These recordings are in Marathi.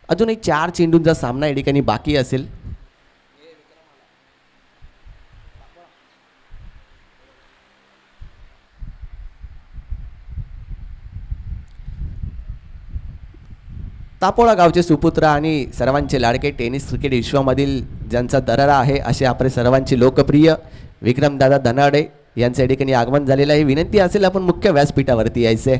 अजूनही 4 चेंडूंचा सामना या ठिकाणी बाकी असेल. तापोळा गावचे सुपुत्र आणि सर्वांचे लाडके टेनिस क्रिकेट विश्वामधील ज्यांचा दरारा आहे असे आपले सर्वांचे लोकप्रिय विक्रमदादा धनाडे यांच्या या ठिकाणी आगमन झालेलं आहे. विनंती असेल आपण मुख्य व्यासपीठावरती यायचे.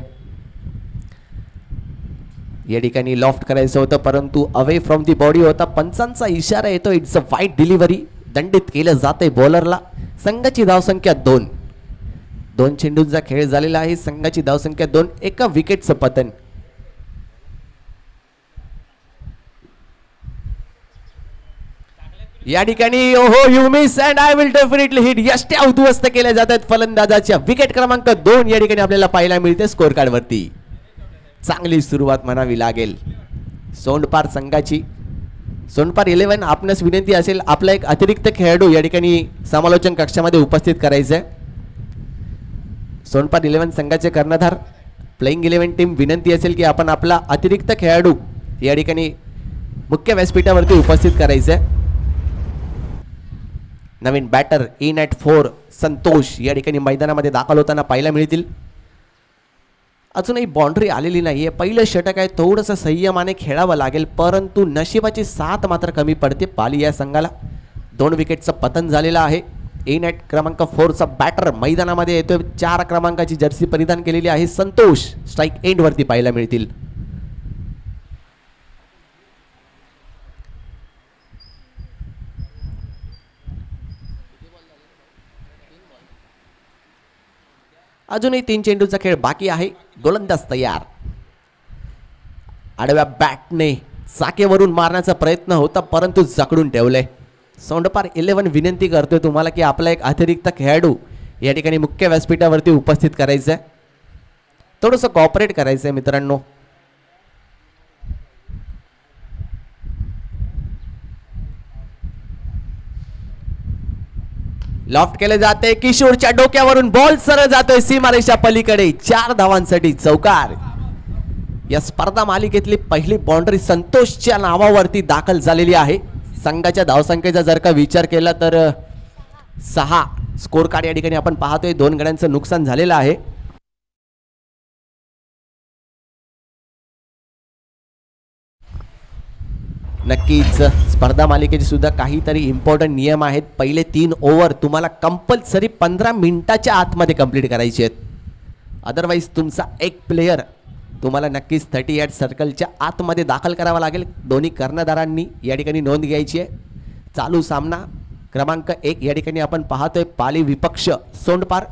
या ठिकाणी लॉफ्ट करायचं होतं परंतु अवे फ्रॉम दी बॉडी होता. पंचांचा इशारा येतो. इट्स अ वाईट डिलिव्हरी. दंडित केलं जातंय बॉलरला. संघाची धावसंख्या 2 चेंडूंचा खेळ झालेला आहे. संघाची धावसंख्या 2. एका विकेटचं पतन. या ठिकाणी ओहो you miss and I will definitely hit. यष्ट्या उद्ध्वस्त केल्या जातात फलंदाजाच्या. विकेट क्रमांक 2 या ठिकाणी आपल्याला पाहायला मिळते स्कोर कार्ड वरती. चांगली सुरुवात म्हणावी लागेल सोंडपार संघाची. सोंडपार 11 आपणास विनंती असेल आपला एक अतिरिक्त खेळाडू या ठिकाणी समालोचन कक्षामध्ये उपस्थित करायचंय. सोंडपार 11 संघाचे कर्णधार प्लेइंग 11 टीम विनंती असेल की आपण आपला अतिरिक्त खेळाडू या ठिकाणी मुख्य व्यासपीठावरती उपस्थित करायचंय. नवीन बॅटर इन ॲट 4 संतोष या ठिकाणी मैदानामध्ये दाखल होताना पाहायला मिळतील. अजूनही बाउंड्री आलेली नाहीये. पहिलं षटक आहे. थोडंसं संयमाने खेळावं लागेल परंतु नशिबाची साथ मात्र कमी पडते पाली या संघाला. 2 विकेटचं पतन झालेलं आहे. इन ॲट क्रमांक 4चा बॅटर मैदानामध्ये येतोय. 4 क्रमांकाची जर्सी परिधान केलेली आहे संतोष. स्ट्राईक एंड वरती पाहायला मिळतील. अजूनही 3 चेंडूचा खेळ बाकी आहे. गोलंदाज तयार. आडव्या बॅटने चाकेवरून मारण्याचा प्रयत्न होता परंतु जखडून ठेवले. सोंडपार 11 विनंती करतोय तुम्हाला की आपला एक अतिरिक्त खेळाडू या ठिकाणी मुख्य व्यासपीठावरती उपस्थित करायचं आहे. थोडंसं कॉपरेट करायचं आहे मित्रांनो. लॉफ्ट केले जाते. किशोरच्या डोक्यावरून बॉल सरळ जातोय सीमारेषा पलीकडे. 4 धावांसाठी चौकार. या स्पर्धा मालिकेतली पहिली बाउंड्री संतोषच्या नावावरती दाखल झालेली आहे. संघाच्या धावसंख्येचा जर का विचार केला तर 6 स्कोर कार्ड या ठिकाणी आपण पाहतोय. 2 गड्यांचं नुकसान झालेलं आहे. नक्कीच स्पर्धा मालिकेचे सुद्धा काहीतरी इम्पॉर्टंट नियम आहेत. पहिले 3 ओव्हर तुम्हाला कंपल्सरी 15 मिनिटाच्या आतमध्ये कंप्लीट करायचे आहेत. अदरवाईज तुमचा एक प्लेयर तुम्हाला नक्कीच 38 सर्कलच्या आतमध्ये दाखल करावा लागेल. दोन्ही कर्णधारांनी या ठिकाणी नोंद घ्यायची आहे. चालू सामना क्रमांक 1 या ठिकाणी आपण पाहतोय पाली विपक्ष सोंडपार.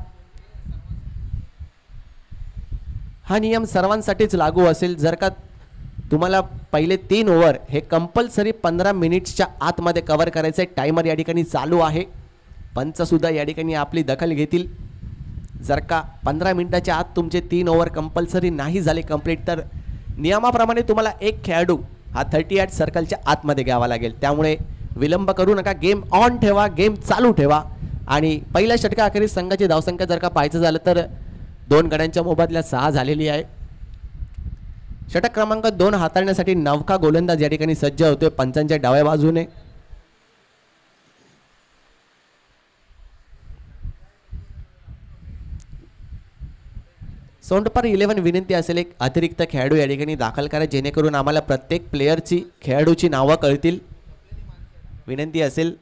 हा नियम सर्वांसाठीच लागू असेल. जर का तुम्हाला पहिले 3 ओव्हर हे कंपल्सरी 15 मिनिट्सच्या आतमध्ये कव्हर करायचे. टायमर या ठिकाणी चालू आहे. पंच सुद्धा या ठिकाणी आपली दखल घेतील. जर का 15 मिनिटाच्या आत तुमचे 3 ओव्हर कंपल्सरी नाही झाले कंप्लीट तर नियमाप्रमाणे तुम्हाला एक खेळाडू हा 38 सर्कलच्या आतमध्ये घ्यावा लागेल. त्यामुळे विलंब करू नका. गेम ऑन ठेवा. गेम चालू ठेवा. आणि पहिल्या षटकाअखेरीस संघाची धावसंख्या जर का पाहायचं झालं तर 2 गड्यांच्या मोबदल्यात 6 झालेली आहे. षटक क्रमांक 2 हाताळण्यासाठी नवका गोलंदाज या ठिकाणी सज्ज होतोय पंचांच्या डाव्या बाजूने. सोंडपार 11 विनंती असेल एक अतिरिक्त खेळाडू या ठिकाणी दाखल करा जेणेकरून आम्हाला प्रत्येक प्लेयरची खेळाडूची नावं कळतील. विनंती असेल.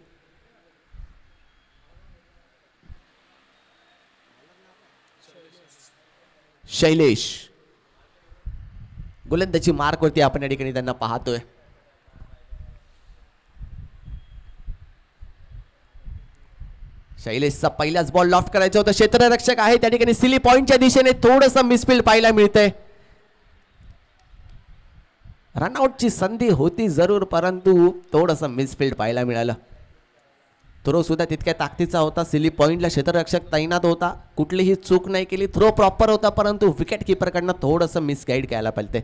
शैलेश गोलंदाजी मार्कवरती आपण या ठिकाणी त्यांना पाहतोय. शैलेशचा पहिलाच बॉल लॉफ्ट करायचा होता. क्षेत्ररक्षक आहे त्या ठिकाणी सिली पॉइंटच्या दिशेने थोडंसं मिसफील्ड पाहायला मिळतंय. रनआउटची संधी होती जरूर परंतु थोडंसं मिसफील्ड पाहायला मिळालं. थ्रो सुद्धा तितक्या ताकदीचा होता. सिली पॉइंटला क्षेत्ररक्षक तैनात होता. कुठलीही चूक नाही केली. थ्रो प्रॉपर होता परंतु विकेट किपरकडनं थोडंसं मिसगाईड करायला पाहिजे.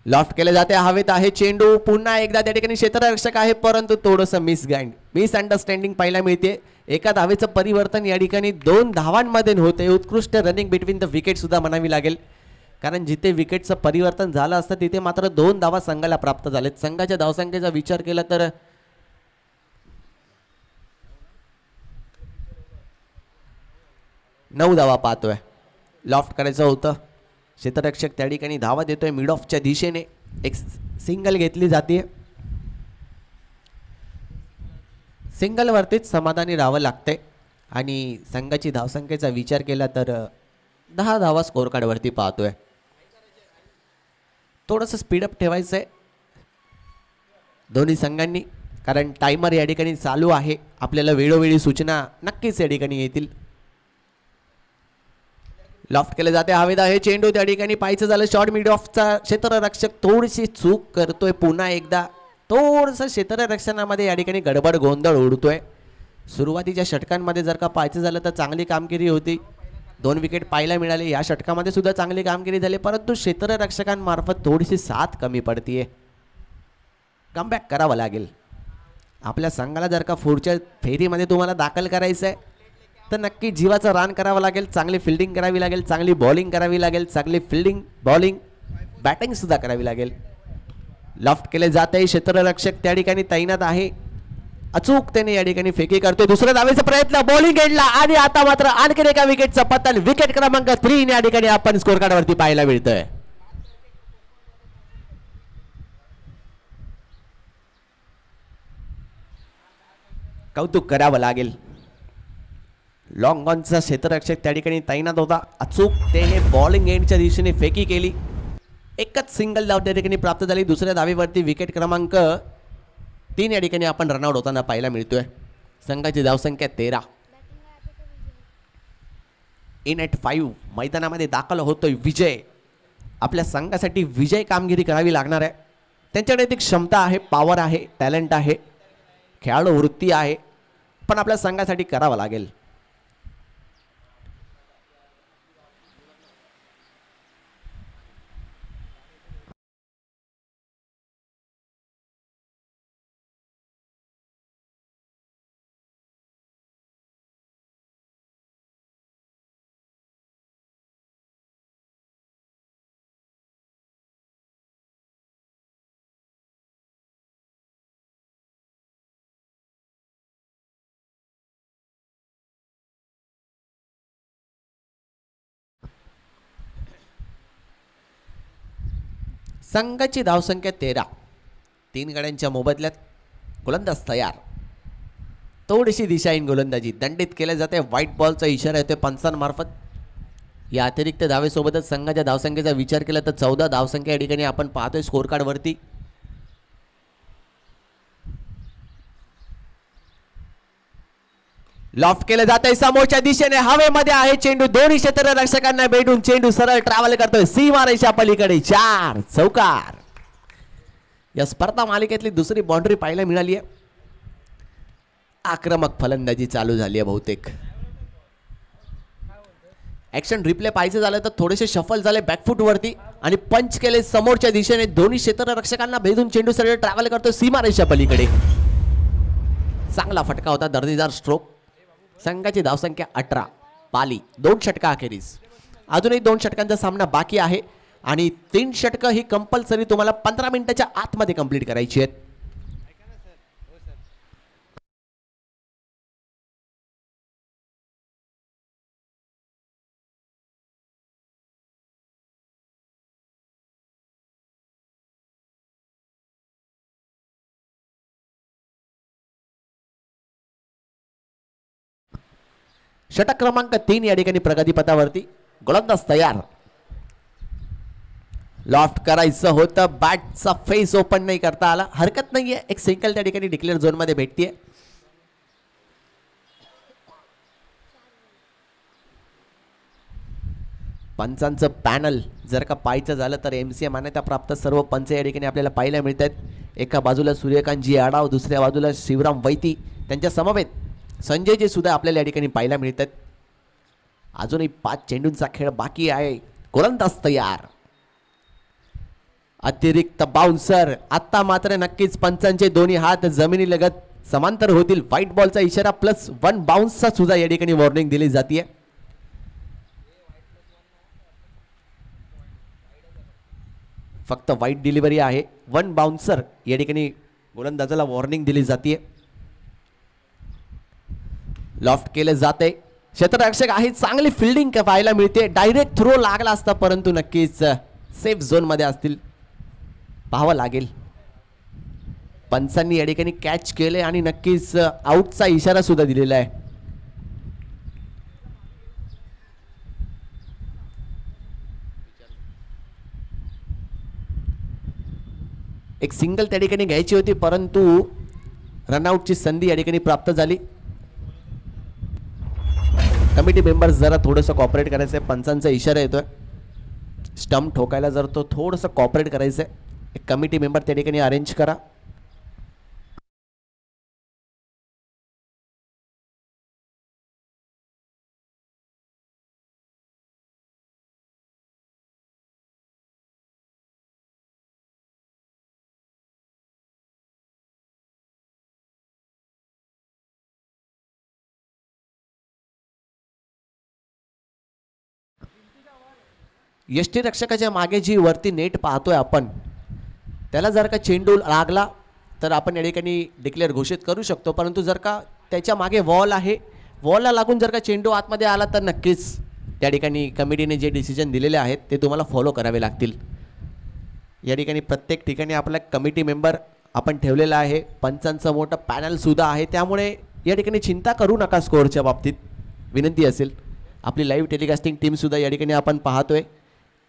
लॉफ्ट केले जाते, हवेत आहे चेंडू. पुन्हा एकदा त्या ठिकाणी क्षेत्ररक्षक आहे, परंतु थोडंसं मिसअंडरस्टँडिंग पाहायला मिळते. एका धावेचं परिवर्तन या ठिकाणी 2 धावांमध्ये होते. उत्कृष्ट रनिंग बिटवीन द विकेट सुद्धा म्हणावी लागेल, कारण जिथे विकेटचं परिवर्तन झालं असतं तिथे मात्र 2 धावा संघाला प्राप्त झालेत. संघाच्या धावसंख्येचा विचार केला तर 9 धावा पाहतोय. लॉफ्ट करायचं होतं, क्षेत्ररक्षक त्या ठिकाणी धावा देतोय मिड ऑफच्या दिशेने. एक सिंगल घेतली जाते. सिंगलवरतीच समाधानी राहावं लागतंय आणि संघाची धावसंख्येचा विचार केला तर 10 धावा स्कोर कार्डवरती पाहतोय. थोडंसं स्पीडअप ठेवायचं आहे दोन्ही संघांनी, कारण टायमर या ठिकाणी चालू आहे. आपल्याला वेळोवेळी सूचना नक्कीच या ठिकाणी येतील. लॉफ्ट केले जाते, हवेत आहे चेंडू. त्या ठिकाणी पाहायचं झालं शॉर्ट मिड ऑफचा क्षेत्ररक्षक थोडीशी चूक करतोय. पुन्हा एकदा थोडंसं क्षेत्ररक्षणामध्ये या ठिकाणी गडबड गोंधळ उडतोय. सुरुवातीच्या षटकांमध्ये जर का पाहायचं झालं तर चांगली कामगिरी होती, 2 विकेट पाहायला मिळाले. या षटकामध्ये सुद्धा चांगली कामगिरी झाली, परंतु क्षेत्ररक्षकांमार्फत थोडीशी साथ कमी पडतीये. कमबॅक करावं लागेल आपल्या संघाला. जर का पुढच्या फेरीमध्ये तुम्हाला दाखल करायचं आहे तर नक्की जीवाचं रान करावं लागेल. चांगली फिल्डिंग करावी लागेल, चांगली बॉलिंग करावी लागेल, चांगली फिल्डिंग बॉलिंग बॅटिंग सुद्धा करावी लागेल. लॉफ्ट केले जात आहे, क्षेत्ररक्षक त्या ठिकाणी तैनात आहे. अचूक त्याने या ठिकाणी फेकी करतोय. दुसऱ्या धावेचा प्रयत्न बॉलिंग एंडला, आणि आता मात्र आणखी एका विकेटचा पतन. विकेट क्रमांक 3 या ठिकाणी आपण स्कोर कार्डवरती पाहायला मिळतोय. कौतुक करावं लागेल. लॉंग ऑनचा क्षेत्ररक्षक त्या ठिकाणी तैनात होता. अचूक त्याने बॉलिंग एंडच्या दिशेने फेकी केली. एकच सिंगल धाव त्या ठिकाणी प्राप्त झाली. दुसऱ्या धावेवरती विकेट क्रमांक 3 या ठिकाणी आपण रनआउट होताना पाहायला मिळतोय. संघाची धावसंख्या 13. इन ॲट 5 मैदानामध्ये दाखल होतोय विजय. आपल्या संघासाठी विजय कामगिरी करावी लागणार आहे. त्यांच्याकडे ती क्षमता आहे, पॉवर आहे, टॅलेंट आहे, खेळाडू वृत्ती आहे, पण आपल्या संघासाठी करावं लागेल. संघाची धावसंख्या 13. 3 गड्यांच्या मोबदल्यात गोलंदाज तयार. थोडीशी दिशाहीन गोलंदाजी दंडित केल्या जाते. व्हाईट बॉलचा इशारा येतोय पंचांमार्फत. या अतिरिक्त धावेसोबतच संघाच्या धावसंख्येचा विचार केला तर 14 धावसंख्या या ठिकाणी आपण पाहतोय स्कोर कार्डवरती. लॉफ्ट केलं जात आहे समोरच्या दिशेने, हवेमध्ये आहे चेंडू. दोन्ही क्षेत्ररक्षकांना भेटून चेंडू सरळ ट्रॅव्हल करतोय सीमारेषा पलीकडे. 4 चौकार. या स्पर्धा मालिकेतली दुसरी बाउंड्री पाहायला मिळाली आहे. आक्रमक फलंदाजी चालू झाली आहे बहुतेक. ऍक्शन रिप्ले पाहायचं झालं तर थोडेसे शफल झाले बॅकफुट वरती आणि पंच केले समोरच्या दिशेने. दोन्ही क्षेत्ररक्षकांना भेदून चेंडू सरळ ट्रॅव्हल करतोय सीमारेषा पलीकडे. चांगला फटका होता, दर्जेदार स्ट्रोक. संघाची धावसंख्या 18. पाली 2 षटका अखेरीस. अजूनही 2 षटकांचा सामना बाकी आहे आणि 3 षटकं ही कंपल्सरी तुम्हाला 15 मिनिटाच्या आतमध्ये कंप्लीट करायची आहेत. षटक क्रमांक 3 या ठिकाणी प्रगतीपथावरती. गोलंदाज तयार. लॉफ्ट करायचं होतं, बॅटचा फेस ओपन नाही करता आला. हरकत नाहीये, एक सिंगल त्या ठिकाणी डिक्लेअर झोन मध्ये भेटतीये. पंचांचं पॅनल जर का पाहायचं झालं तर MCA मान्यता प्राप्त सर्व पंच या ठिकाणी आपल्याला पाहायला मिळत आहेत. एका बाजूला सूर्यकांतजी आडाव, दुसऱ्या बाजूला शिवराम वैती, त्यांच्या समवेत संजयजी सुद्धा आपल्याला या ठिकाणी पाहायला मिळतात. अजूनही 5 चेंडूंचा खेळ बाकी आहे. गोलंदाज तयार. अतिरिक्त बाउन्सर. आता मात्र नक्कीच पंचांचे दोन्ही हात जमिनीलगत समांतर होतील. व्हाईट बॉलचा इशारा +1 बाउन्सचा सुद्धा या ठिकाणी वॉर्निंग दिली जाते. फक्त वाईट डिलिव्हरी आहे. 1 बाउन्सर या ठिकाणी गोलंदाजाला वॉर्निंग दिली जाते. लॉफ्ट केले जाते. क्षेत्ररक्षक आहे, चांगली फिल्डिंग पाहायला मिळते. डायरेक्ट थ्रो लागला असता परंतु नक्कीच सेफ झोन मध्ये असतील, पाहावं लागेल. पंचांनी या ठिकाणी कॅच केले आणि नक्कीच आउटचा इशारा सुद्धा दिलेला आहे. एक सिंगल त्या ठिकाणी घ्यायची होती परंतु रनआउटची संधी या ठिकाणी प्राप्त झाली. कमिटी मेंबर्स जरा थोडंसं कॉपरेट करायचं आहे. पंचांचा इशारा येतोय स्टंप ठोकायला, जर तो थोडंसं कॉपरेट करायचं आहे. एक कमिटी मेंबर त्या ठिकाणी अरेंज करा. यष्टीरक्षकाच्या मागे जी वरती नेट पाहतोय आपण, त्याला जर का चेंडू लागला तर आपण या ठिकाणी डिक्लेअर घोषित करू शकतो. परंतु जर का त्याच्या मागे वॉल आहे, वॉलला लागून जर का चेंडू आतमध्ये आला तर नक्कीच त्या ठिकाणी कमिटीने जे डिसिजन दिलेले आहेत ते तुम्हाला फॉलो करावे लागतील. या ठिकाणी प्रत्येक ठिकाणी आपला कमिटी मेंबर आपण ठेवलेला आहे. पंचांचं मोठं पॅनल सुद्धा आहे, त्यामुळे या ठिकाणी चिंता करू नका स्कोअरच्या बाबतीत. विनंती असेल. आपली लाईव्ह टेलिकास्टिंग टीम सुद्धा या ठिकाणी आपण पाहतोय.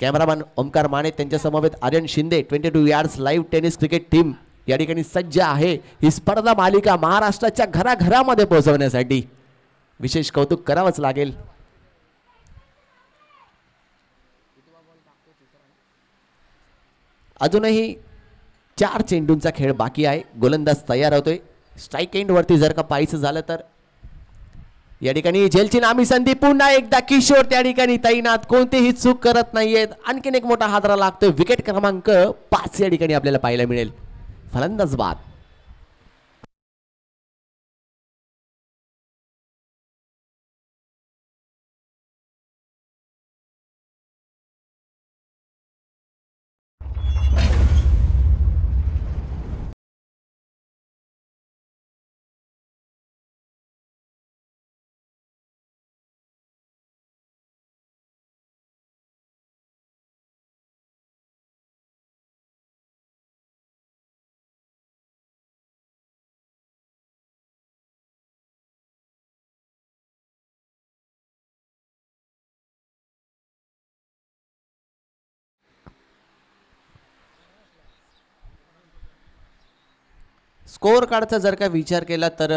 कॅमेरामॅन ओमकार माने, त्यांच्या समवेत Aryan Shinde. 22 yards live tennis cricket team या ठिकाणी सज्ज आहे ही स्पर्धा मालिका महाराष्ट्राच्या घराघरामध्ये पोहोचवण्यासाठी. विशेष कौतुक करावंच लागेल. अजूनही 4 चेंडूंचा खेळ बाकी आहे. गोलंदाज तयार होतोय. स्ट्राईक एंड वरती जर का पाहायचं झालं तर या ठिकाणी झेलची नामी संधी. पुन्हा एकदा किशोर त्या ठिकाणी तैनात, कोणतीही चूक करत नाहीयेत. आणखीन एक मोठा हादरा लागतोय. विकेट क्रमांक 5 या ठिकाणी आपल्याला पाहायला मिळेल. फलंदाज बाद. स्कोअर कार्डचा जर का विचार केला तर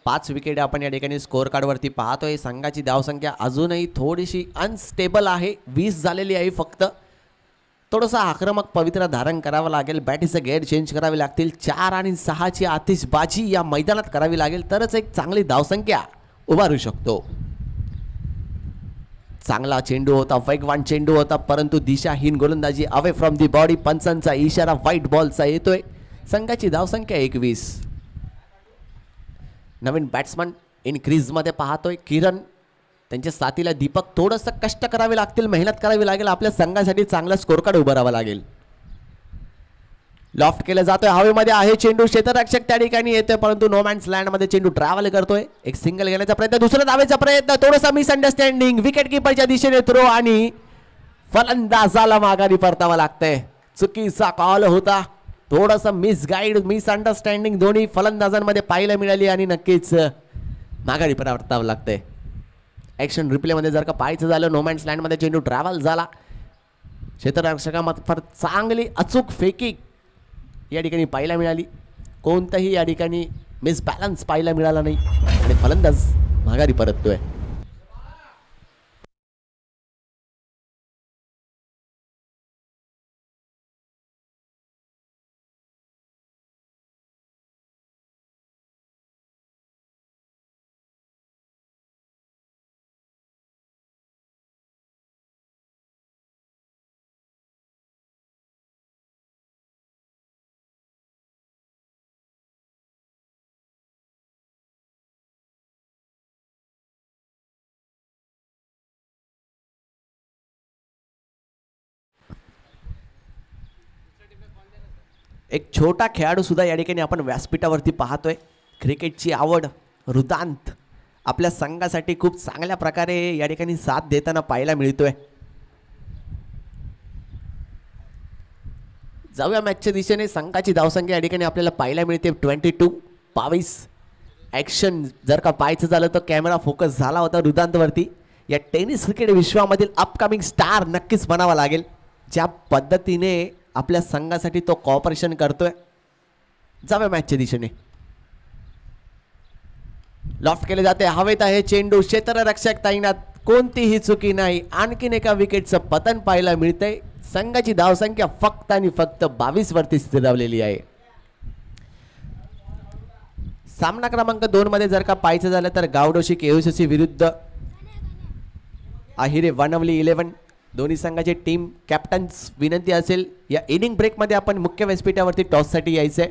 5 विकेट आपण या ठिकाणी स्कोअर कार्डवरती पाहतोय. संघाची धावसंख्या अजूनही थोडीशी अनस्टेबल आहे. 20 झालेली आहे फक्त. थोडंसं आक्रमक पवित्रा धारण करावं लागेल. बॅटीचं गेअर चेंज करावे लागतील. 4 आणि 6 ची आतिषबाजी या मैदानात करावी लागेल तरच एक चांगली धावसंख्या उभारू शकतो. चांगला चेंडू होता, वेगवान चेंडू होता परंतु दिशाहीन गोलंदाजी अवे फ्रॉम दी बॉडी. पंचांचा इशारा व्हाईट बॉलचा येतोय. संघाची धावसंख्या 21. नवीन बॅट्समन इन क्रीजमध्ये पाहतोय किरण. त्यांच्या साथीला दीपक. थोडंसं कष्ट करावे लागतील, मेहनत करावी लागेल. आपल्या संघासाठी चांगला स्कोर कार्ड उभं राहावं लागेल. लॉफ्ट केलं जातोय, हवेमध्ये आहे चेंडू. क्षेत्ररक्षक त्या ठिकाणी येतोय परंतु नो मॅन्स लँड मध्ये चेंडू ट्रॅव्हल करतोय. एक सिंगल घेण्याचा प्रयत्न, दुसरा धावेचा प्रयत्न, थोडासा मिसअंडरस्टँडिंग. विकेट किपरच्या दिशेने थ्रो आणि फलंदाजाला माघारी परतावं लागतंय. चुकीचा कॉल होता. थोडंसं मिसगाईड, मिसअंडरस्टँडिंग दोन्ही फलंदाजांमध्ये पाहायला मिळाली आणि नक्कीच माघारी परतावं लागतंय. ॲक्शन रिप्लेमध्ये जर का पाहायचं झालं, नो मॅन्स लँडमध्ये चेंडू ट्रॅव्हल झाला. क्षेत्ररक्षकामार्फत चांगली अचूक फेकी या ठिकाणी पाहायला मिळाली. कोणताही या ठिकाणी मिसबॅलन्स पाहायला मिळाला नाही आणि फलंदाज माघारी परततोय. एक छोटा खेळाडू सुद्धा या ठिकाणी आपण व्यासपीठावरती पाहतोय. क्रिकेटची आवड रुदांत आपल्या संघासाठी खूप चांगल्या प्रकारे या ठिकाणी साथ देताना पाहायला मिळतोय. जाऊया मॅचच्या दिशेने. संघाची धावसंख्या या ठिकाणी आपल्याला पाहायला मिळते 22. ॲक्शन जर का पाहायचं झालं तर कॅमेरा फोकस झाला होता रुदांतवरती. या टेनिस क्रिकेट विश्वामधील अपकमिंग स्टार नक्कीच म्हणावा लागेल. ज्या पद्धतीने आपल्या संघासाठी तो कॉपरेशन करतोय. जाऊया मॅचच्या दिशेने. लॉफ्ट केले जाते, हवेत आहे चेंडू, क्षेत्ररक्षक तैनात, कोणतीही चुकी नाही. आणखीन एका विकेटचं पतन पाहायला मिळतंय. संघाची धावसंख्या फक्त आणि फक्त 22 वरती स्थिरावलेली आहे. सामना क्रमांक 2 मध्ये जर का पाहायचं झालं तर गावडोशी केयूसीसी विरुद्ध आहिरे वनवली 11. दोन्ही संघाचे टीम कॅप्टन्स विनंती असेल या इनिंग ब्रेक मध्ये आपण मुख्य व्यासपीठावरती टॉस साठी यायचंय.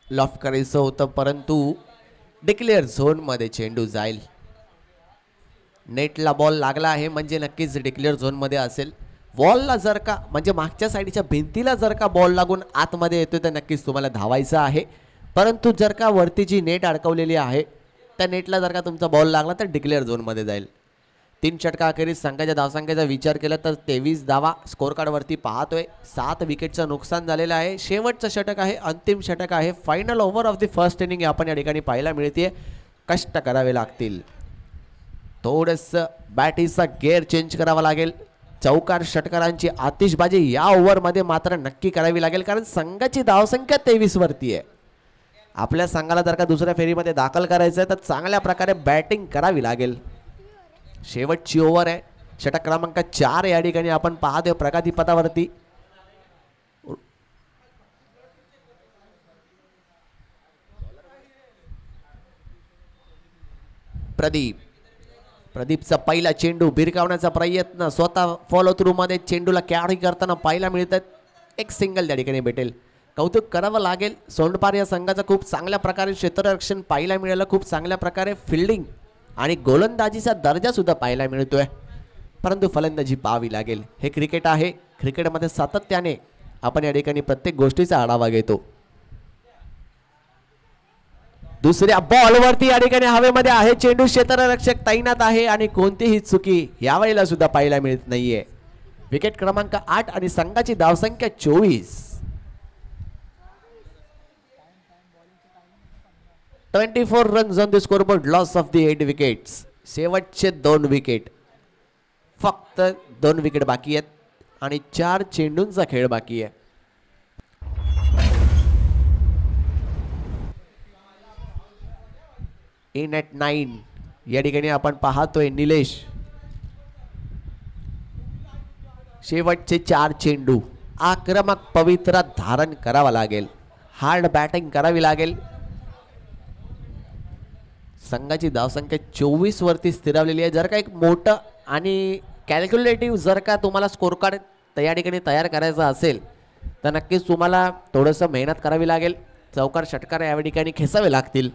लॉफ्ट करायचं होतं परंतु डिक्लेअर झोन मध्ये चेंडू जाईल. नेटला बॉल लागला आहे म्हणजे नक्कीच डिक्लेअर झोन मध्ये असेल. बॉलला जर का म्हणजे मागच्या साईडच्या भिंतीला जर का बॉल लागून आतमध्ये येतोय तर नक्कीच तुम्हाला धावायचं आहे. परंतु जर का वरती जी नेट अडकवलेली आहे त्या नेटला जर का तुमचा बॉल लागला तर डिक्लेअर झोन मध्ये जाईल. 3 षटकाखेरीज संघाच्या धावसंख्येचा विचार केला तर 23 धावा स्कोर कार्ड वरती पाहतोय. 7 विकेटचं नुकसान झालेलं आहे. शेवटचं षटक आहे, अंतिम षटक आहे. Final over of the first inning आपण या ठिकाणी पाहायला मिळते. कष्ट करावे लागतील. थोडंसं बॅटीचा गेअर चेंज करावा लागेल. चौकार षटकारांची आतिषबाजी या ओव्हरमध्ये मात्र नक्की करावी लागेल कारण संघाची धावसंख्या 23 वरती आहे. आपल्या संघाला जर का दुसऱ्या फेरीमध्ये दाखल करायचं आहे तर चांगल्या प्रकारे बॅटिंग करावी लागेल. शेवटची ओव्हर आहे. षटक क्रमांक 4 या ठिकाणी आपण पाहतोय प्रगतीपथावरती. प्रदीपचा पहिला चेंडू भिरकावण्याचा प्रयत्न स्वतः फॉलो थ्रू मध्ये चेंडूला कॅरी करताना पाहायला मिळतात. एक सिंगल त्या ठिकाणी भेटेल. कौतुक करावं लागेल. सोंडपार या संघाचं खूप चांगल्या प्रकारे क्षेत्ररक्षण पाहायला मिळालं. खूप चांगल्या प्रकारे फिल्डिंग आणि गोलंदाजीचा दर्जा सुद्धा पाहायला मिळतोय. परंतु फलंदाजी पाहावी लागेल. हे क्रिकेट आहे. क्रिकेटमध्ये सातत्याने आपण या ठिकाणी प्रत्येक गोष्टीचा आढावा घेतो. दुसऱ्या बॉलवरती या ठिकाणी हवेमध्ये आहे चेंडू, क्षेत्ररक्षक तैनात आहे आणि कोणतीही चुकी यावेळेला सुद्धा पाहायला मिळत नाहीये. विकेट क्रमांक 8 आणि संघाची धावसंख्या 24. 24 runs on the scoreboard. Loss of the 8 wickets. शेवटचे 2 विकेट. फक्त 2 विकेट बाकी आहेत आणि 4 चेंडूंचा खेळ बाकी आहे. इन ॲट 9 या ठिकाणी आपण पाहतोय निलेश. शेवटचे 4 चेंडू. आक्रमक पवित्रा धारण करावा लागेल. हार्ड बॅटिंग करावी लागेल. संघाची धावसंख्या 24 वरती स्थिरावलेली आहे. जर का एक मोठं आणि कॅल्क्युलेटिव्ह जर का तुम्हाला स्कोर कार्ड या ठिकाणी तयार करायचा असेल तर नक्कीच तुम्हाला थोडंसं मेहनत करावी लागेल. चौकार षटकार या ठिकाणी खेचावे लागतील.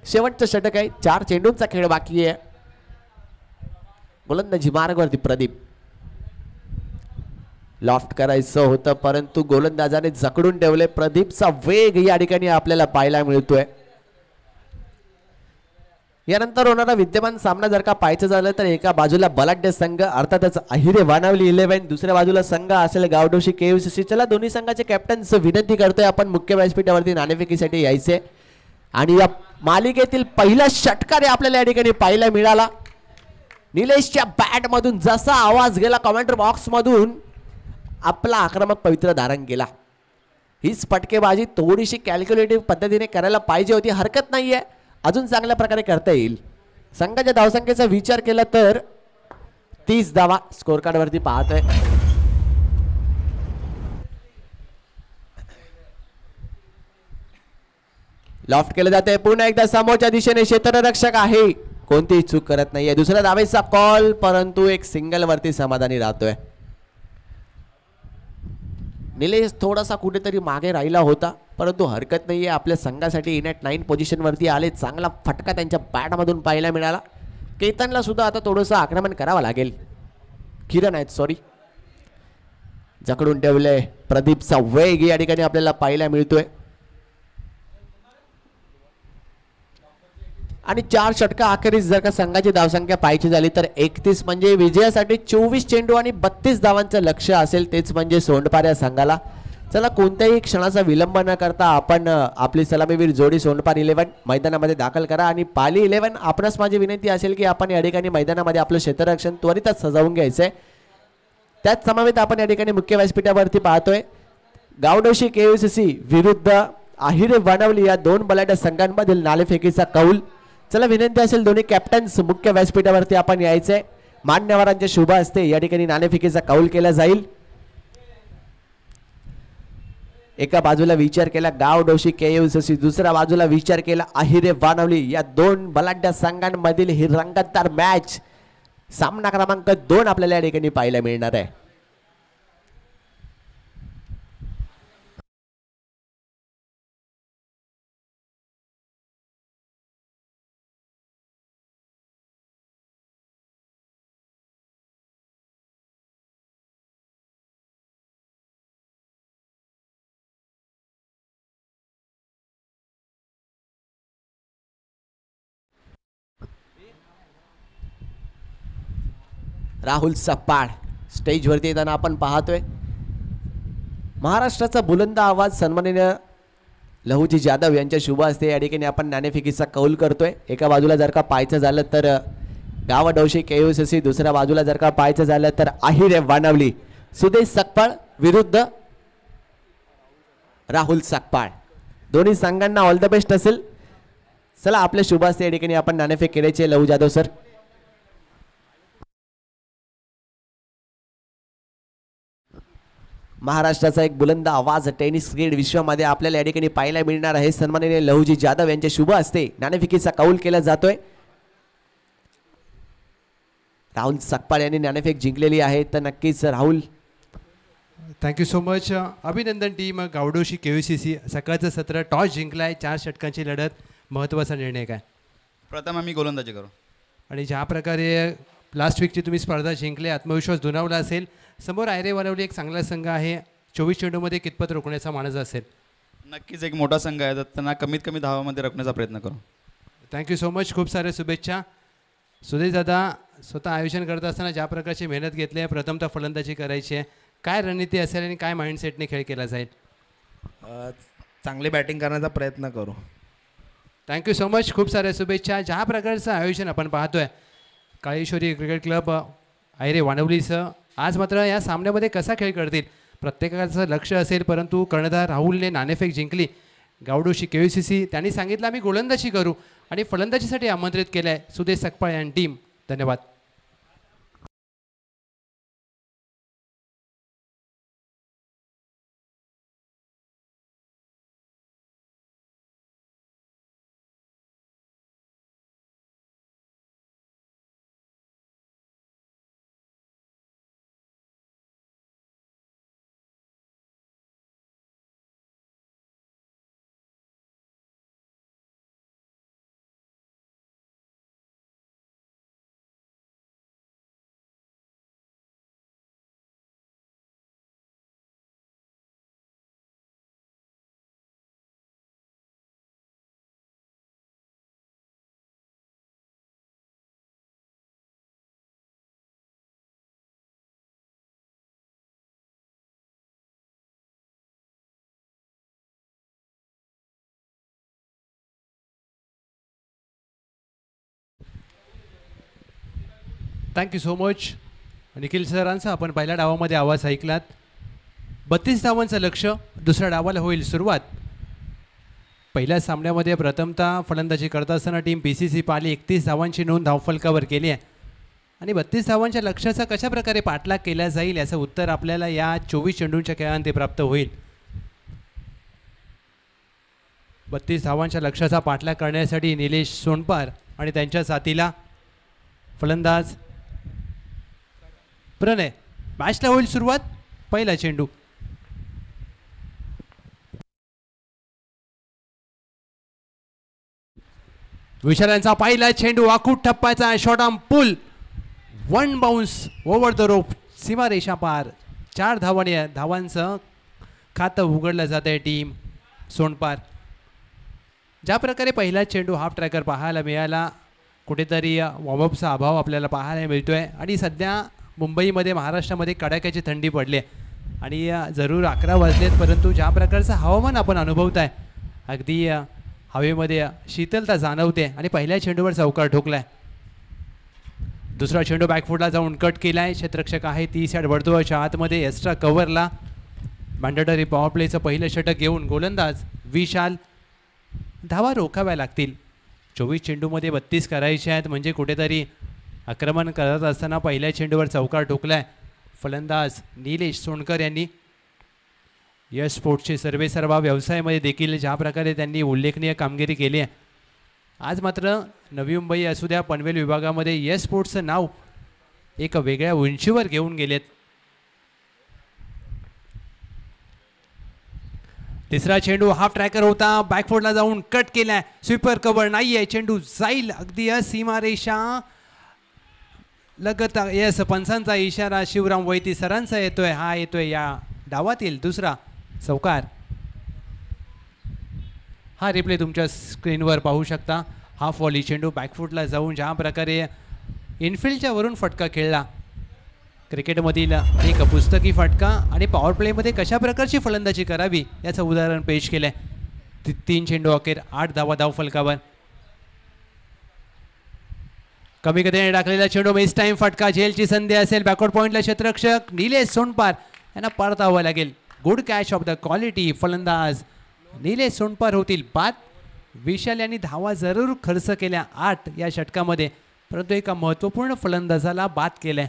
शेवटचं षटक आहे. 4 चेंडूंचा खेळ बाकी आहे. गोलंदाजी मार्गवरती प्रदीप. लॉफ्ट करायचं होतं परंतु गोलंदाजाने जकडून ठेवले. प्रदीपचा वेग या ठिकाणी आपल्याला पाहायला मिळतोय. यानंतर होणारा विद्यमान सामना जर का पाहायचं झालं तर एका बाजूला बलाढ्य संघ अर्थातच अहिरे वानावली 11, दुसऱ्या बाजूला संघ असेल गावडोशी केयूसीसी. चला दोन्ही संघाचे कॅप्टन्स विनंती करतोय आपण मुख्य व्यासपीठावरती नाणेफेकीसाठी यायचे आणि या मालिकेतील पहिला षटकार आपल्याला या ठिकाणी पाहायला मिळाला. निलेशच्या बॅट मधून जसा आवाज गेला कमेंट बॉक्स मधून आपला आक्रमक पवित्र धारण केला. हीच फटकेबाजी थोडीशी कॅल्क्युलेटिव्ह पद्धतीने करायला पाहिजे होती. हरकत नाहीये, अजून चांगल्या प्रकारे करता येईल. संघाच्या धावसंख्येचा विचार केला तर 30 धावा स्कोर कार्ड वरती पाहतोय. लॉफ्ट केलं जाते पुन्हा एकदा समोरच्या दिशेने क्षेत्ररक्षक आहे, कोणतीही चूक करत नाहीये. दुसऱ्या धावेचा कॉल, परंतु एक सिंगल वरती समाधानी राहतोय. निलेश थोडासा कुठेतरी मागे राहिला होता, परंतु हरकत नाहीये. आपल्या संघासाठी इन ॲट 9 पोझिशन वरती आले. चांगला फटका त्यांच्या बॅटमधून पाहायला मिळाला. केतनला सुद्धा आता थोडंसं आक्रमण करावं लागेल. किरण आहेत सॉरी, जकडून ठेवलंय. प्रदीपचा वेग या ठिकाणी आपल्याला पाहायला मिळतोय आणि 4 षटका अखेरीस जर का संघाची धावसंख्या पाहायची झाली तर 31 म्हणजे विजयासाठी 24 चेंडू आणि 32 धावांचं लक्ष्य असेल, तेच म्हणजे सोंडपार या संघाला. चला कोणत्याही क्षणाचा विलंब न करता आपण आपली सलामीवीर जोडी सोंडपार 11 मैदानामध्ये दाखल करा. आणि पाली 11 आपणास माझी विनंती असेल की आपण या ठिकाणी मैदानामध्ये आपलं क्षेत्ररक्षण त्वरितच सजावून घ्यायचंय. त्याच समवेत आपण या ठिकाणी मुख्य व्यासपीठावरती पाहतोय गावडोशी KUCC विरुद्ध आहिरे वानवली या दोन बलाढ्य संघांमधील नाणेफेकीचा कौल. चला विनंती असेल दोन्ही कॅप्टन्स मुख्य व्यासपीठावरती आपण यायचंय. मान्यवरांच्या शुभ हस्ते या ठिकाणी नाणेफेकीचा कौल केला जाईल. एका बाजूला विचार केला गावडोशी KUCC, दुसऱ्या बाजूला विचार केला आहिरे वानवली. या दोन बलाढ्य संघांमधील ही रंगतदार मॅच सामना क्रमांक 2 आपल्याला या ठिकाणी पाहायला मिळणार आहे. राहुल सप्पाड स्टेजवरती येताना आपण पाहतोय. महाराष्ट्राचा बुलंद आवाज सन्माननीय लहुजी जाधव यांच्या शुभ हस्ते या ठिकाणी आपण नाणेफेकीचा कौल करतोय. एका बाजूला जर का पाहायचं झालं तर गावडोशी KUCC, दुसऱ्या बाजूला जर का पाहायचं झालं तर आहिरे वानवली. सुदेश सकपाळ विरुद्ध राहुल सकपाळ, दोन्ही संघांना ऑल द बेस्ट असेल. चला आपल्या शुभ हस्ते या ठिकाणी आपण नाणेफेक केल्याचे लहू जाधव सर. महाराष्ट्राचा एक बुलंद आवाज टेनिस क्रीड विश्वामध्ये आपल्याला या ठिकाणी पाहायला मिळणार आहे. सन्माननीय लहुजी जाधव यांच्या शुभ हस्ते नाणेफेकीचा कौल केला जातोय. राहुल सकपाळ यांनी नाणेफेक जिंकलेली आहे, तर नक्कीच राहुल थँक्यू सो मच. अभिनंदन टीम गावडोशी KUCC. सकाळचं सत्र टॉस जिंकलाय, 4 षटकांची लढत, महत्त्वाचा निर्णय काय? प्रथम आम्ही गोलंदाजी करू आणि ज्या प्रकारे लास्ट वीकची तुम्ही स्पर्धा जिंकले, आत्मविश्वास दुणावला असेल. समोर आयरे वानवली एक चांगला संघ आहे. 24 चेंडूमध्ये कितपत रोखण्याचा मानस असेल? नक्कीच एक मोठा संघ आहे, तर त्यांना कमीत कमी धावामध्ये रोखण्याचा प्रयत्न करू. थँक्यू सो मच, खूप साऱ्या शुभेच्छा. सुदेश दादा, स्वतः आयोजन करत असताना ज्या प्रकारची मेहनत घेतली आहे, प्रथमतः फलंदाजी करायची आहे, काय रणनीती असेल आणि काय माइंडसेटने खेळ केला जाईल? चांगली बॅटिंग करण्याचा प्रयत्न करू. थँक्यू सो मच, खूप साऱ्या शुभेच्छा. ज्या प्रकारचं आयोजन आपण पाहतोय काळेश्वरी क्रिकेट क्लब आयरे वानवलीचं, आज मात्र या सामन्यामध्ये कसा खेळ करतील प्रत्येकाचं लक्ष असेल. परंतु कर्णधार राहुलने नाणेफेक जिंकली. गावडोशी KUCC त्यांनी सांगितलं आम्ही गोलंदाजी करू आणि फलंदाजीसाठी आमंत्रित केलं आहे सुदेश सकपाळ आणि टीम. धन्यवाद. थँक्यू सो मच निखिल सरांचा. आपण पहिल्या डावामध्ये आवाज ऐकलात. 32 धावांचं लक्ष. दुसऱ्या डावाला होईल सुरुवात. पहिल्या सामन्यामध्ये प्रथमतः फलंदाजी करत असताना टीम PCC पाली 31 धावांची नोंद धावफलकावर केली आहे आणि 32 धावांच्या लक्ष्याचा कशा प्रकारे पाठलाग केला जाईल याचं उत्तर आपल्याला या 24 चेंडूंच्या खेळांत प्राप्त होईल. 32 धावांच्या लक्ष्याचा पाठलाग करण्यासाठी निलेश सोनपार आणि त्यांच्या साथीला फलंदाज प्रणय. मॅचला होईल सुरुवात. पहिला चेंडू. विशाल यांचा पहिला चेंडू आखूट ठप्पाचा shot on pull. One bounce over the rope. सीमारेषा पार. 4 धावांचं खातं उघडलं जात आहे टीम सोनपार. ज्या प्रकारे पहिला चेंडू हाफ ट्रॅकर पाहायला मिळाला, कुठेतरी वॉर्मअपचा अभाव आपल्याला पाहायला मिळतोय. आणि सध्या मुंबईमध्ये महाराष्ट्रामध्ये कडाक्याची थंडी पडली आहे आणि जरूर 11 वाजलेत, परंतु ज्या प्रकारचं हवामान आपण अनुभवत आहे अगदी हवेमध्ये शीतलता जाणवते आणि पहिल्या चेंडूवर चौकार ठोकलाय. दुसरा चेंडू बॅकफुटला जाऊन कट केलाय. क्षेत्ररक्षक आहे 30 यार्ड वर्तुळाच्या आतमध्ये एक्स्ट्रा कव्हरला. मॅन्डेटरी पॉवर प्लेचं पहिलं षटक घेऊन गोलंदाज विशाल. धावा रोखाव्या लागतील. 24 चेंडूमध्ये 32 करायचे आहेत, म्हणजे कुठेतरी आक्रमण करत असताना पहिल्या चेंडूवर चौकार ठोकलाय फलंदाज निलेश सोनकर यांनी. यश स्पोर्ट्सचे सर्वेसर्वा व्यवसायामध्ये देखील ज्या प्रकारे त्यांनी उल्लेखनीय कामगिरी केली आहे. आज मात्र नवी मुंबई असू द्या पनवेल विभागामध्ये यश स्पोर्ट्सचं नाव एक वेगळ्या उंचीवर घेऊन गेलेत. तिसरा चेंडू हाफ ट्रॅकर होता. बॅकफुटला जाऊन कट केलाय. स्वीपर कव्हर नाहीये. चेंडू जाईल अगदी सीमारेषा लगत. यस, पंचांचा इशारा शिवराम वैती सरांचा येतोय. हा येतोय या डावातील दुसरा चौकार. हा रिप्ले तुमच्या स्क्रीनवर पाहू शकता. हाफ वॉली चेंडू बॅकफुटला जाऊन ज्या प्रकारे इनफिल्डच्या वरून फटका खेळला. क्रिकेटमधील एक पुस्तकी फटका आणि पॉवर प्लेमध्ये कशा प्रकारची फलंदाजी करावी याचं उदाहरण पेश केलंय. 3 चेंडू अखेर 8 धावा धावफलकावर. कमी गतीने टाकलेला चेंडू मिस टाइम फटका. झेलची संधी असेल. बॅकवर्ड पॉईंटला क्षेत्ररक्षक निलेश सोनपार यांना परतावं लागेल. Good catch of the quality. फलंदाज निलेश सोनपार होतील बाद. विशाल यांनी धावा जरूर खर्च केल्या 8 या षटकामध्ये, परंतु एका महत्त्वपूर्ण फलंदाजाला बाद केलंय.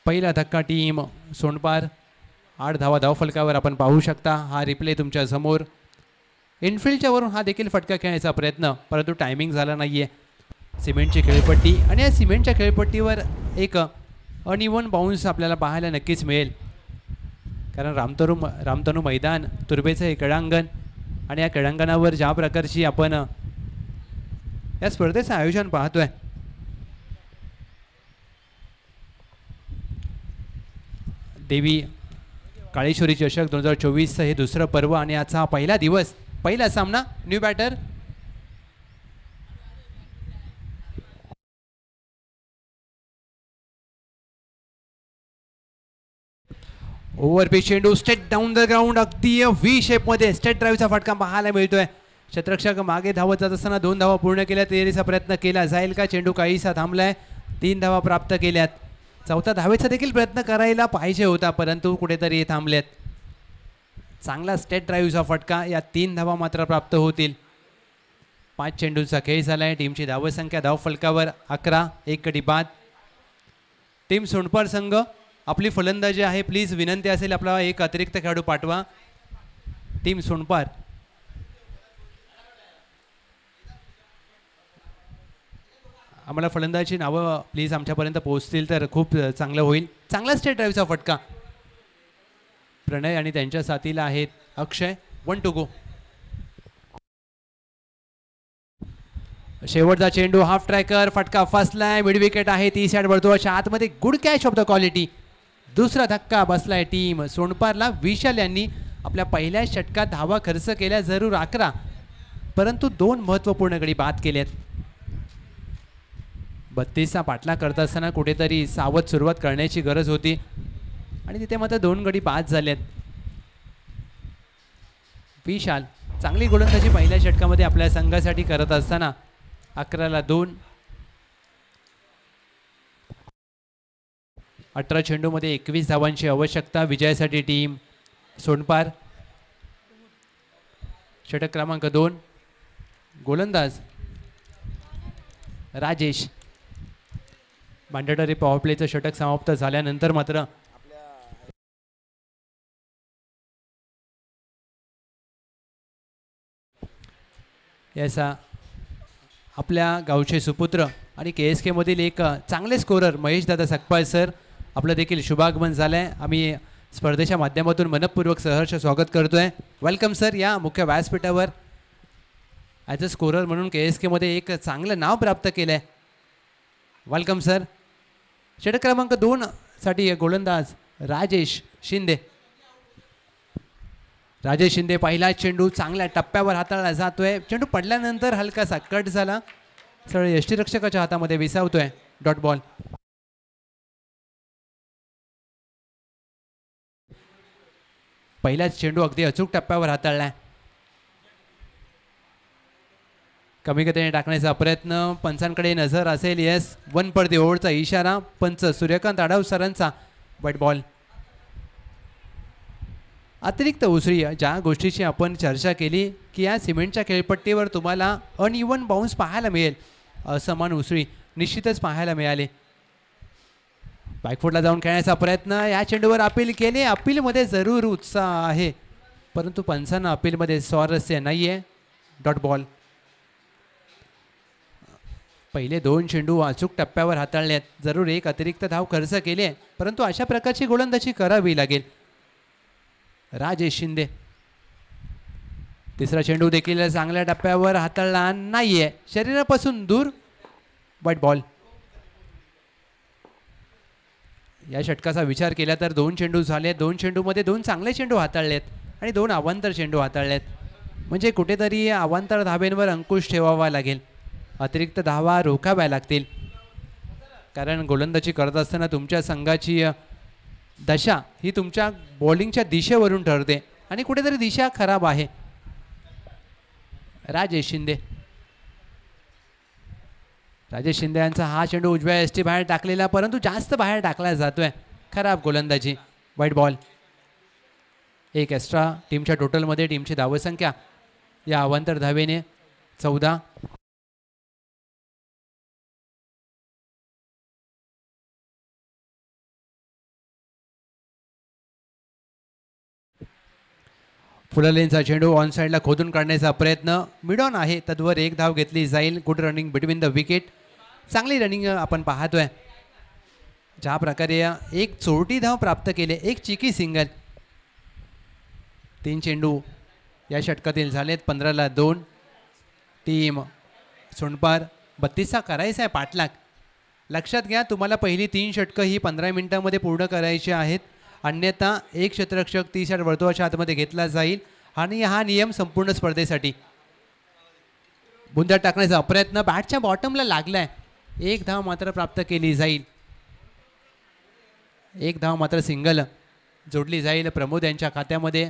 पहिला धक्का टीम सोनपार. 8 धावा धावफलकावर आपण पाहू शकता. हा रिप्ले तुमच्या समोर. इनफिल्डच्या वरून हा देखील फटका खेळण्याचा प्रयत्न, परंतु टायमिंग झाला नाहीये. सिमेंटची खेळपट्टी आणि या सिमेंटच्या खेळपट्टीवर एक अनइव्हन बाउन्स आपल्याला पाहायला नक्कीच मिळेल, कारण रामतनू मैदान तुर्बेचं हे क्रीडांगण आणि या क्रीडांगणावर ज्या प्रकारची आपण या स्पर्धेचं आयोजन पाहतोय. देवी काळेश्वरी चषक 2024 हे दुसरं पर्व आणि आजचा हा पहिला दिवस. पहिला सामना. न्यू बॅटर ओव्हर पिच चेंडू स्ट्रेट डाऊन द ग्राउंड. अगदी व्ही शेपमध्ये स्ट्रेट ड्राईव्हचा फटका पाहायला मिळतोय. क्षेत्ररक्षक मागे धावत जात असताना 2 धावा पूर्ण केल्या. तयारीचा प्रयत्न केला जाईल का. चेंडू काहीसा थांबलाय. 3 धावा प्राप्त केल्यात. 4थ्या धावेचा देखील प्रयत्न करायला पाहिजे होता, परंतु कुठेतरी थांबलेत. चांगला स्ट्रेट ड्राईव्हचा फटका. या 3 धावा मात्र प्राप्त होतील. 5 चेंडूंचा खेळ झालाय. टीमची धावसंख्या धावफलकावर 11. 1 गडी बाद. टीम सोनपार संघ आपली फलंदाजी आहे. प्लीज विनंती असेल आपला एक अतिरिक्त खेळाडू पाठवा. टीम सोनपार आम्हाला फलंदाजी नावं प्लीज आमच्यापर्यंत पोहोचतील तर खूप चांगलं होईल. चांगला स्ट्रेट ड्राईव्हचा फटका. प्रणय आणि त्यांच्या साथीला आहेत अक्षय. 1 टू गो. शेवटचा चेंडू हाफ ट्रॅकर. फटका फसलाय. मिड विकेट आहे. 30 यार्ड वर्तुळाच्या आतमध्ये. Good catch of the quality. दुसरा धक्का बसलाय टीम सोनपारला. विशाल यांनी आपल्या पहिल्या षटकात धावा खर्च केल्या जरूर 11, परंतु 2 महत्त्वपूर्ण गडी बाद केलेत. 32चा पाठलाग करत असताना कुठेतरी सावध सुरुवात करण्याची गरज होती आणि तिथे मात्र 2 गडी बाद झालेत. विशाल चांगली गोलंदाजी पहिल्या षटकामध्ये आपल्या संघासाठी करत असताना 11ला 2. 18 चेंडूमध्ये 21 धावांची आवश्यकता विजयासाठी टीम सोनपार. षटक क्रमांक 2. गोलंदाज राजेश. मॅन्डेटरी पॉवर प्लेचं षटक समाप्त झाल्यानंतर मात्र याचा आपल्या गावचे सुपुत्र आणि KSKमधील एक चांगले स्कोरर महेशदादा सकपाळ सर आपलं देखील शुभागमन झालं आहे. आम्ही स्पर्धेच्या माध्यमातून मनपूर्वक सहर्ष स्वागत करतो आहे. वेलकम सर या मुख्य व्यासपीठावर. ॲज अ स्कोरर म्हणून KSKमध्ये एक चांगलं नाव प्राप्त केलं आहे. Welcome sir. षटक क्रमांक 2 साठी गोलंदाज राजेश शिंदे. राजेश शिंदे पहिला चेंडू चांगल्या टप्प्यावर हाताळला जातोय. चेंडू पडल्यानंतर हलकासा कट झाला, सरळ यष्टीरक्षकाच्या हातामध्ये विसावतोय. Dot ball. पहिलाच चेंडू अगदी अचूक टप्प्यावर हाताळलाय. कमी गतीने टाकण्याचा प्रयत्न. पंचांकडे नजर असेल. येस, वन पडते ओव्हरचा इशारा. पंच सूर्यकांत आढाव सरांचा. But ball. अतिरिक्त उसळी ज्या गोष्टीची आपण चर्चा केली की या सिमेंटच्या खेळपट्टीवर तुम्हाला अनइवन बाउन्स पाहायला मिळेल, असमान उसळी निश्चितच पाहायला मिळाले. बॅकफुटला जाऊन खेळण्याचा प्रयत्न. या चेंडूवर अपील केले. अपीलमध्ये जरूर उत्साह आहे, परंतु पंचांना अपीलमध्ये स्वारस्य नाही आहे. Dot ball. पहिले 2 चेंडू अचूक टप्प्यावर हाताळले आहेत. जरूर एक अतिरिक्त धाव खर्च केले, परंतु अशा प्रकारची गोलंदाजी करावी लागेल. राजेश शिंदे. तिसरा चेंडू देखील चांगल्या टप्प्यावर हाताळला नाहीये, शरीरापासून दूर. But ball. या षटकाचा विचार केला तर 2 चेंडू झाले. 2 चेंडूमध्ये 2 चांगले चेंडू हाताळलेत आणि 2 अवांतर चेंडू हाताळलेत. म्हणजे कुठेतरी अवांतर धाब्यांवर अंकुश ठेवावा लागेल. अतिरिक्त धावा रोखाव्या लागतील, कारण गोलंदाजी करत असताना तुमच्या संघाची दशा ही तुमच्या बॉलिंगच्या दिशेवरून ठरते आणि कुठेतरी दिशा खराब आहे. राजेश शिंदे. राजेश शिंदे यांचा हा चेंडू उजव्या एसटी बाहेर टाकलेला, परंतु जास्त बाहेर टाकला जातोय. खराब गोलंदाजी. वाईट बॉल. एक एक्स्ट्रा टीमच्या टोटलमध्ये टीमची धावसंख्या या अवांतर धावेने 14. फुललेनचा चेंडू ऑन साईडला खोदून काढण्याचा प्रयत्न. मिड ऑन आहे, तद्वर एक धाव घेतली जाईल. Good running between the wicket. चांगली रनिंग आपण पाहतोय. ज्या प्रकारे एक चोरटी धाव प्राप्त केले, एक चिकी सिंगल. 3 चेंडू या षटकातील झालेत. 15ला 2. टीम सोनपार 32चा करायचा आहे पाठलाग. लक्षात घ्या, तुम्हाला पहिली 3 षटकं ही 15 मिनिटांमध्ये पूर्ण करायची आहेत, अन्यथा एक क्षेत्ररक्षक 30 यार्ड वर्तुळाच्या आतमध्ये घेतला जाईल आणि हा नियम संपूर्ण स्पर्धेसाठी. बुंद्यात टाकण्याचा प्रयत्न. बॅटच्या बॉटमला लागलाय. एक धाव मात्र प्राप्त केली जाईल. एक धाव मात्र सिंगल जोडली जाईल प्रमोद यांच्या खात्यामध्ये.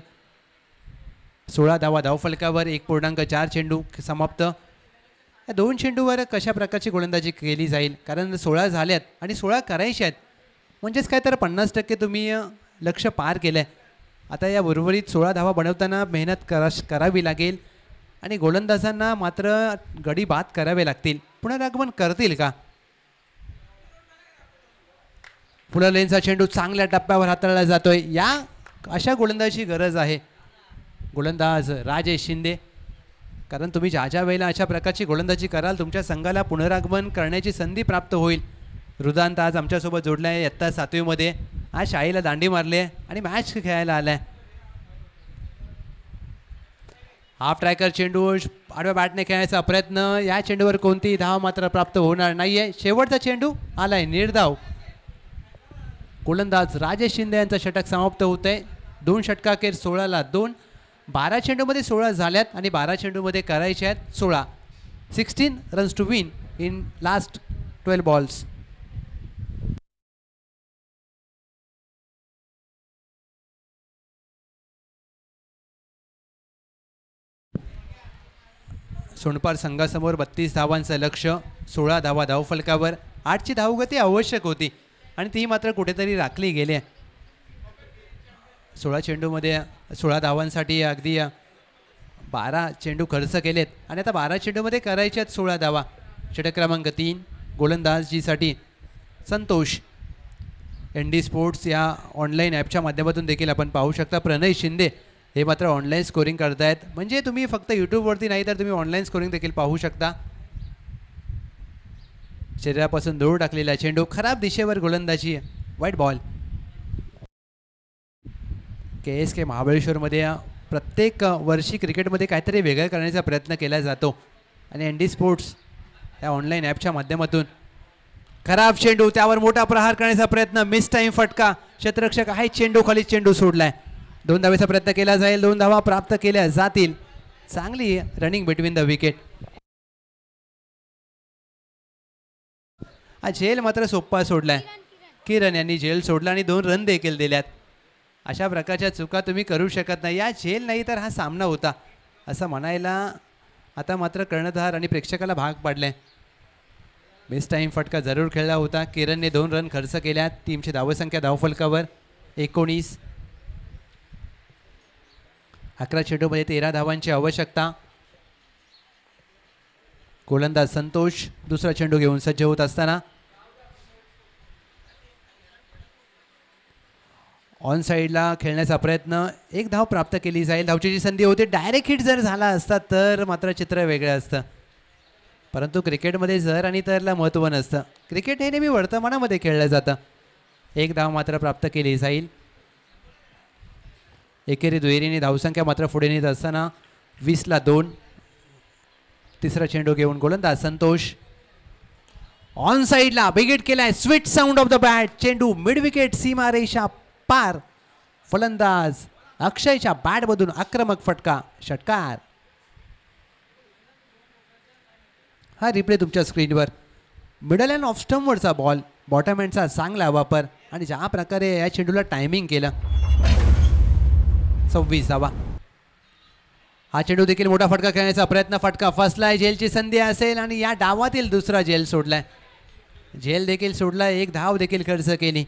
16 धावा धावफलकावर. 1.4 चेंडू समाप्त. या 2 चेंडूवर कशा प्रकारची गोलंदाजी केली जाईल, कारण 16 झाल्यात आणि 16 करायचे आहेत, म्हणजेच काय तर 50% तुम्ही लक्ष पार केलं आहे. आता या उर्वरित 16 धावा बनवताना मेहनत करावी लागेल आणि गोलंदाजांना मात्र गडी बाद करावे लागतील. पुनरागमन करतील का? फुललेनचा चेंडू चांगल्या टप्प्यावर हाताळला जातोय. या अशा गोलंदाजीची गरज आहे. गोलंदाज राजेश शिंदे, कारण तुम्ही ज्या वेळेला अशा प्रकारची गोलंदाजी कराल तुमच्या संघाला पुनरागमन करण्याची संधी प्राप्त होईल. रुदांत आज आमच्यासोबत जोडला आहे इयत्ता 7वीमध्ये. आज शाळेला दांडी मारली आहे आणि मॅच खेळायला आलाय. हाफ ट्रॅकर चेंडू आडव्या बॅटने खेळण्याचा प्रयत्न. या चेंडूवर कोणतीही धाव मात्र प्राप्त होणार नाहीये. शेवटचा चेंडू आलाय निर्धाव. गोलंदाज राजेश शिंदे यांचं षटक समाप्त होत आहे. 2 षटकाखेर 16ला 2. 12 चेंडूमध्ये 16 झाल्यात आणि 12 चेंडूमध्ये करायचे आहेत 16. 16 runs to win in last 12 balls. Sonpar संघासमोर 32 धावांचं लक्ष. 16 धावा धावफलकावर. 8ची धावगती आवश्यक होती आणि ती मात्र कुठेतरी राखली गेली. 16 चेंडूमध्ये 16 धावांसाठी अगदी 12 चेंडू खर्च केलेत आणि आता 12 चेंडूमध्ये करायचे आहेत 16 धावा. षटक क्रमांक 3 गोलंदाजीसाठी संतोष. ND स्पोर्ट्स या ऑनलाईन ॲपच्या माध्यमातून देखील आपण पाहू शकता. प्रणय शिंदे हे मात्र ऑनलाईन स्कोरिंग करतायत, म्हणजे तुम्ही फक्त यूट्यूबवरती नाही तर तुम्ही ऑनलाईन स्कोरिंग देखील पाहू शकता. शरीरापासून दूर टाकलेला चेंडू, खराब दिशेवर गोलंदाजी, वाईट बॉल. KSK महाबळेश्वरमध्ये प्रत्येक वर्षी क्रिकेटमध्ये काहीतरी वेगळं करण्याचा प्रयत्न केला जातो आणि ND स्पोर्ट्स या ऑनलाईन ॲपच्या माध्यमातून खराब चेंडू, त्यावर मोठा प्रहार करण्याचा प्रयत्न, मिस टाईम फटका. क्षेत्ररक्षक आहे, चेंडू खाली, चेंडू सोडलाय. 2 धावेचा प्रयत्न केला जाईल, 2 धावा प्राप्त केल्या जातील. चांगली रनिंग बिटवीन द विकेट. हा झेल मात्र सोप्पा सोडलाय. किरण यांनी झेल सोडला आणि 2 रन देखील दिल्यात. अशा प्रकारच्या चुका तुम्ही करू शकत नाही. या झेल नाही तर हा सामना होता असं म्हणायला आता मात्र कर्णधार आणि प्रेक्षकाला भाग पाडले. बेस्ट टाईम फटका जरूर खेळला होता. किरणने 2 रन खर्च केल्या. टीमची धावसंख्या धावफलकावर 19. 11 चेंडूमध्ये 13 धावांची आवश्यकता. गोलंदाज संतोष दुसरा चेंडू घेऊन सज्ज होत असताना ऑन साईडला खेळण्याचा प्रयत्न, 1 धाव प्राप्त केली जाईल. धावचीची संधी होते. डायरेक्ट हिट जर झाला असता तर मात्र चित्र वेगळं असतं, परंतु क्रिकेटमध्ये जर आणि तरला महत्त्व नसतं. क्रिकेट हे नेहमी वर्तमानामध्ये खेळलं जातं. 1 धाव मात्र प्राप्त केली जाईल. एकेरी दुहेरीने धावसंख्या मात्र पुढे नेत असताना 20ला 2. तिसरा चेंडू घेऊन गोलंदाज संतोष ऑन साईडला बिग हिट केलाय. Sweet sound of the bat. चेंडू मिड विकेट, सीमारेषा पार. फलंदाज अक्षयच्या बॅटमधून आक्रमक फटका, षटकार. हा रिप्ले तुमच्या स्क्रीनवर. मिडल अँड ऑफ स्टंपवरचा बॉल, बॉटम हँडचा चांगला वापर आणि ज्या प्रकारे या चेंडूला टायमिंग केलं. 26 धावा. हा चेंडू देखील मोठा फटका खेळण्याचा प्रयत्न, फटका फसलाय. झेलची संधी असेल आणि या डावातील दुसरा झेल सोडलाय. झेल देखील सोडलाय. 1 धाव देखील खर्च केली.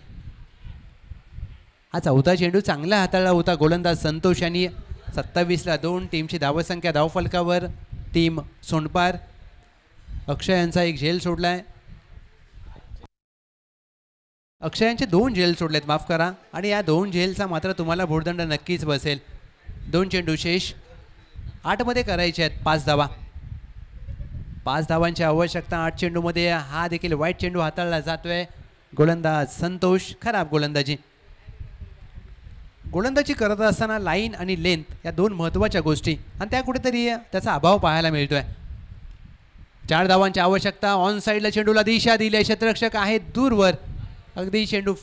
हा 4था चेंडू चांगला हाताळला होता गोलंदाज संतोष यांनी. 27ला 2. टीमची धावसंख्या धावफलकावर टीम सोंडपार. अक्षय यांचा 1 झेल सोडलाय. अक्षयांचे 2 झेल सोडलेत, माफ करा, आणि या 2 झेलचा मात्र तुम्हाला भुर्दंड नक्कीच बसेल. 2 चेंडू शेष. 8 मध्ये करायचे आहेत 5 धावा. 5 धावांची आवश्यकता 8 चेंडूमध्ये. हा देखील वाईट चेंडू हाताळला जातोय. गोलंदाज संतोष, खराब गोलंदाजी. गोलंदाजी करत असताना लाईन आणि लेंथ या 2 महत्त्वाच्या गोष्टी, आणि त्या कुठेतरी त्याचा अभाव पाहायला मिळतोय. 4 धावांची आवश्यकता. ऑन साईडला चेंडूला दिशा दिली. क्षेत्ररक्षक आहे दूरवर. अगदी चेंडू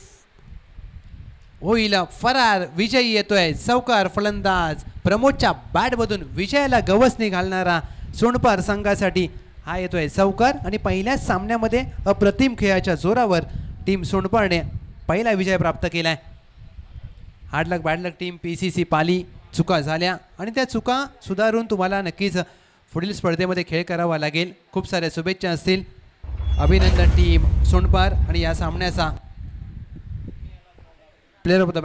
होईल फरार. विजयी येतोय. चौकार. फलंदाज प्रमोदच्या बॅटमधून विजयाला गवसणी घालणारा सोंडपार संघासाठी हा येतोय चौकार. आणि पहिल्याच सामन्यामध्ये अप्रतिम खेळाच्या जोरावर टीम सोंडपारने पहिला विजय प्राप्त केलाय. हार्ड लक बॅड लक टीम PCC पाली. चुका झाल्या आणि त्या चुका सुधारून तुम्हाला नक्कीच पुढील स्पर्धेमध्ये खेळ करावा लागेल. खूप साऱ्या शुभेच्छा असतील. अभिनंदन टीम सोंडपार आणि या सामन्याचा प्लेयर ऑफ द